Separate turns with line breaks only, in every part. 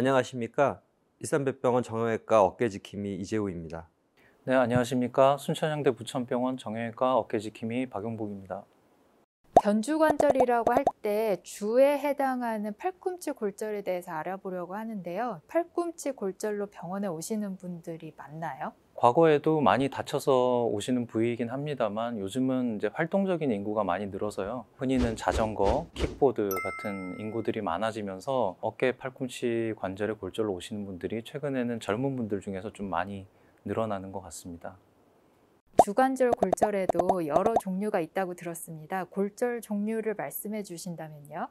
안녕하십니까. 일산백병원 정형외과 어깨지킴이 이재우입니다.
네, 안녕하십니까. 순천향대 부천병원 정형외과 어깨지킴이 박용복입니다.
견주관절이라고 할 때 주에 해당하는 팔꿈치 골절에 대해서 알아보려고 하는데요. 팔꿈치 골절로 병원에 오시는 분들이 많나요?
과거에도 많이 다쳐서 오시는 부위이긴 합니다만 요즘은 이제 활동적인 인구가 많이 늘어서요. 흔히는 자전거, 킥보드 같은 인구들이 많아지면서 어깨 팔꿈치 관절의 골절로 오시는 분들이 최근에는 젊은 분들 중에서 좀 많이 늘어나는 것 같습니다.
주관절 골절에도 여러 종류가 있다고 들었습니다. 골절 종류를 말씀해 주신다면요.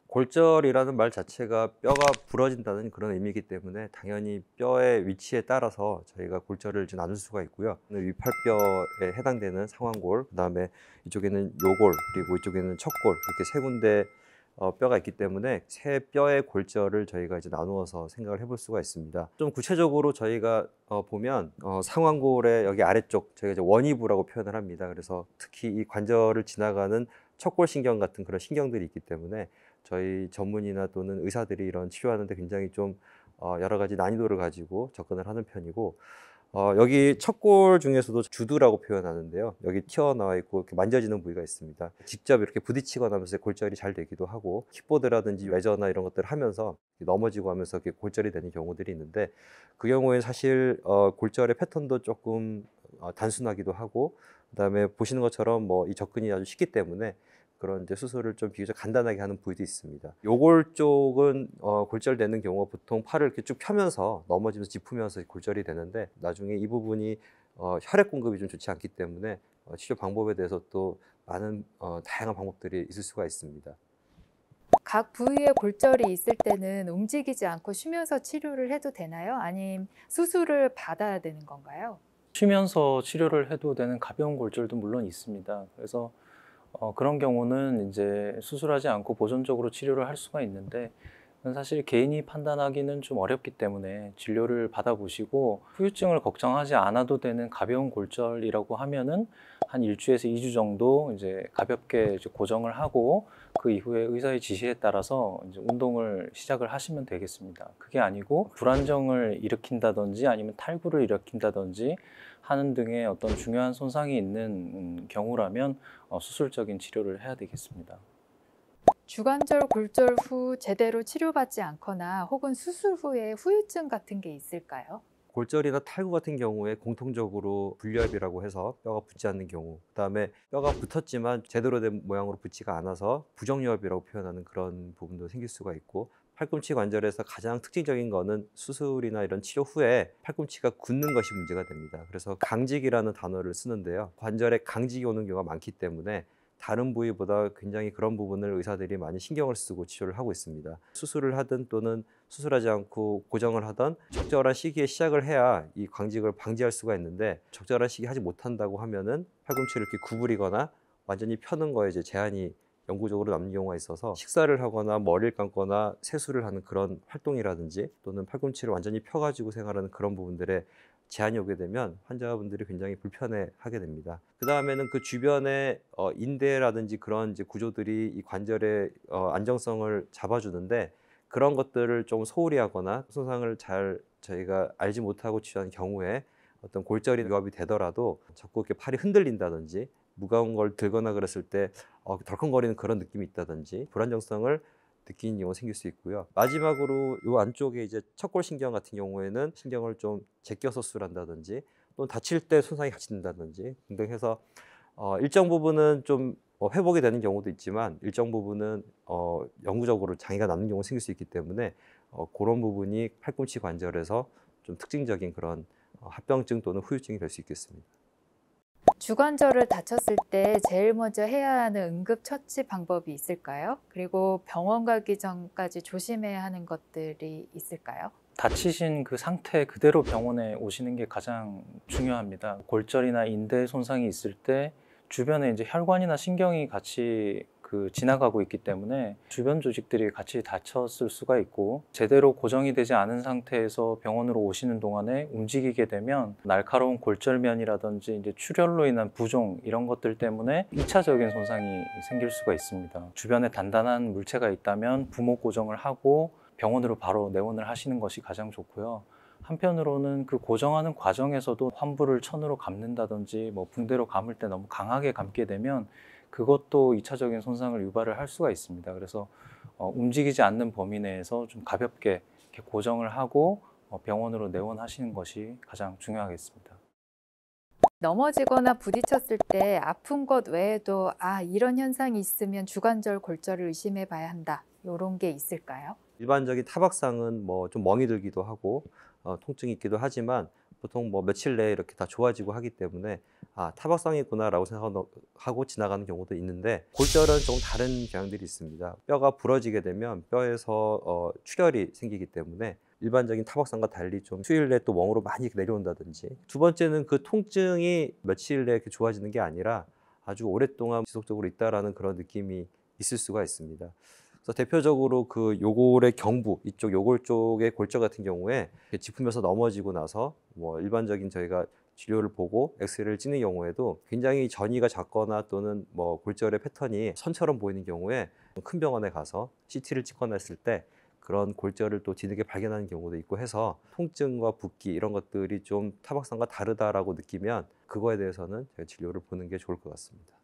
골절이라는 말 자체가 뼈가 부러진다는 그런 의미이기 때문에 당연히 뼈의 위치에 따라서 저희가 골절을 이제 나눌 수가 있고요. 위팔뼈에 해당되는 상완골, 그다음에 이쪽에는 요골, 그리고 이쪽에는 척골, 이렇게 세 군데 뼈가 있기 때문에 세 뼈의 골절을 저희가 이제 나누어서 생각을 해볼 수가 있습니다. 좀 구체적으로 저희가 보면 상완골의 여기 아래쪽 저희가 이제 원위부라고 표현을 합니다. 그래서 특히 이 관절을 지나가는 척골신경 같은 그런 신경들이 있기 때문에 저희 전문의나 또는 의사들이 이런 치료하는데 굉장히 좀 여러 가지 난이도를 가지고 접근을 하는 편이고, 여기 척골 중에서도 주두라고 표현하는데요. 여기 튀어나와 있고 이렇게 만져지는 부위가 있습니다. 직접 이렇게 부딪히거나 하면서 골절이 잘 되기도 하고, 킥보드라든지 외저나 이런 것들을 하면서 넘어지고 하면서 이렇게 골절이 되는 경우들이 있는데, 그 경우에 사실 골절의 패턴도 조금 단순하기도 하고, 그다음에 보시는 것처럼 뭐 이 접근이 아주 쉽기 때문에 그런 이제 수술을 좀 비교적 간단하게 하는 부위도 있습니다. 요골 쪽은 골절되는 경우가 보통 팔을 이렇게 쭉 펴면서 넘어지면서 짚으면서 골절이 되는데, 나중에 이 부분이 혈액 공급이 좀 좋지 않기 때문에 치료 방법에 대해서 또 많은 다양한 방법들이 있을 수가 있습니다.
각 부위에 골절이 있을 때는 움직이지 않고 쉬면서 치료를 해도 되나요? 아니면 수술을 받아야 되는 건가요?
쉬면서 치료를 해도 되는 가벼운 골절도 물론 있습니다. 그래서 그런 경우는 이제 수술하지 않고 보존적으로 치료를 할 수가 있는데, 사실 개인이 판단하기는 좀 어렵기 때문에 진료를 받아보시고 후유증을 걱정하지 않아도 되는 가벼운 골절이라고 하면은 한 1주에서 2주 정도 이제 가볍게 이제 고정을 하고 그 이후에 의사의 지시에 따라서 이제 운동을 시작을 하시면 되겠습니다. 그게 아니고 불안정을 일으킨다든지 아니면 탈구를 일으킨다든지 하는 등의 어떤 중요한 손상이 있는 경우라면 수술적인 치료를 해야 되겠습니다.
주관절 골절 후 제대로 치료받지 않거나 혹은 수술 후에 후유증 같은 게 있을까요?
골절이나 탈구 같은 경우에 공통적으로 불리압이라고 해서 뼈가 붙지 않는 경우, 그다음에 뼈가 붙었지만 제대로 된 모양으로 붙지가 않아서 부정유압이라고 표현하는 그런 부분도 생길 수가 있고, 팔꿈치 관절에서 가장 특징적인 거는 수술이나 이런 치료 후에 팔꿈치가 굳는 것이 문제가 됩니다. 그래서 강직이라는 단어를 쓰는데요. 관절에 강직이 오는 경우가 많기 때문에 다른 부위보다 굉장히 그런 부분을 의사들이 많이 신경을 쓰고 치료를 하고 있습니다. 수술을 하든 또는 수술하지 않고 고정을 하던 적절한 시기에 시작을 해야 이 강직을 방지할 수가 있는데, 적절한 시기에 하지 못한다고 하면은 팔꿈치를 이렇게 구부리거나 완전히 펴는 거에 이제 제한이 영구적으로 남는 경우가 있어서, 식사를 하거나 머리를 감거나 세수를 하는 그런 활동이라든지 또는 팔꿈치를 완전히 펴가지고 생활하는 그런 부분들에 제한이 오게 되면 환자분들이 굉장히 불편해하게 됩니다. 그 다음에는 그 주변에 인대라든지 그런 이제 구조들이 이 관절의 안정성을 잡아주는데, 그런 것들을 좀 소홀히 하거나 손상을 잘 저희가 알지 못하고 치료하는 경우에 어떤 골절이 유압이 되더라도 자꾸 이렇게 팔이 흔들린다든지 무거운 걸 들거나 그랬을 때 덜컹거리는 그런 느낌이 있다든지 불안정성을 느끼는 경우가 생길 수 있고요. 마지막으로 이 안쪽에 이제 척골신경 같은 경우에는 신경을 좀 제껴서 수술한다든지 또는 다칠 때 손상이 같이 된다든지 등등 해서 일정 부분은 좀 회복이 되는 경우도 있지만, 일정 부분은 영구적으로 장애가 남는 경우가 생길 수 있기 때문에 그런 부분이 팔꿈치 관절에서 좀 특징적인 그런 합병증 또는 후유증이 될 수 있겠습니다.
주관절을 다쳤을 때 제일 먼저 해야 하는 응급처치 방법이 있을까요? 그리고 병원 가기 전까지 조심해야 하는 것들이 있을까요?
다치신 그 상태 그대로 병원에 오시는 게 가장 중요합니다. 골절이나 인대 손상이 있을 때 주변에 이제 혈관이나 신경이 같이 지나가고 있기 때문에 주변 조직들이 같이 다쳤을 수가 있고, 제대로 고정이 되지 않은 상태에서 병원으로 오시는 동안에 움직이게 되면 날카로운 골절면이라든지 이제 출혈로 인한 부종 이런 것들 때문에 2차적인 손상이 생길 수가 있습니다. 주변에 단단한 물체가 있다면 부목 고정을 하고 병원으로 바로 내원을 하시는 것이 가장 좋고요. 한편으로는 그 고정하는 과정에서도 환부를 천으로 감는다든지 뭐 붕대로 감을 때 너무 강하게 감게 되면 그것도 2차적인 손상을 유발을 할 수가 있습니다. 그래서 움직이지 않는 범위 내에서 좀 가볍게 이렇게 고정을 하고 병원으로 내원하시는 것이 가장 중요하겠습니다.
넘어지거나 부딪혔을 때 아픈 것 외에도 이런 현상이 있으면 주관절 골절을 의심해 봐야 한다. 이런 게 있을까요?
일반적인 타박상은 뭐 좀 멍이 들기도 하고 통증이 있기도 하지만 보통 뭐 며칠 내에 이렇게 다 좋아지고 하기 때문에 타박상이구나라고 생각하고 지나가는 경우도 있는데, 골절은 조금 다른 경향들이 있습니다. 뼈가 부러지게 되면 뼈에서 출혈이 생기기 때문에 일반적인 타박상과 달리 좀 수일 내에 또 멍으로 많이 내려온다든지, 두 번째는 그 통증이 며칠 내에 이렇게 좋아지는 게 아니라 아주 오랫동안 지속적으로 있다라는 그런 느낌이 있을 수가 있습니다. 그래서 대표적으로 그 요골의 경부, 이쪽 요골 쪽의 골절 같은 경우에 짚으면서 넘어지고 나서 뭐 일반적인 저희가 진료를 보고 엑스레이를 찍는 경우에도 굉장히 전이가 작거나 또는 뭐 골절의 패턴이 선처럼 보이는 경우에 큰 병원에 가서 CT를 찍거나 했을 때 그런 골절을 또 뒤늦게 발견하는 경우도 있고 해서, 통증과 붓기 이런 것들이 좀 타박상과 다르다라고 느끼면 그거에 대해서는 저희 진료를 보는 게 좋을 것 같습니다.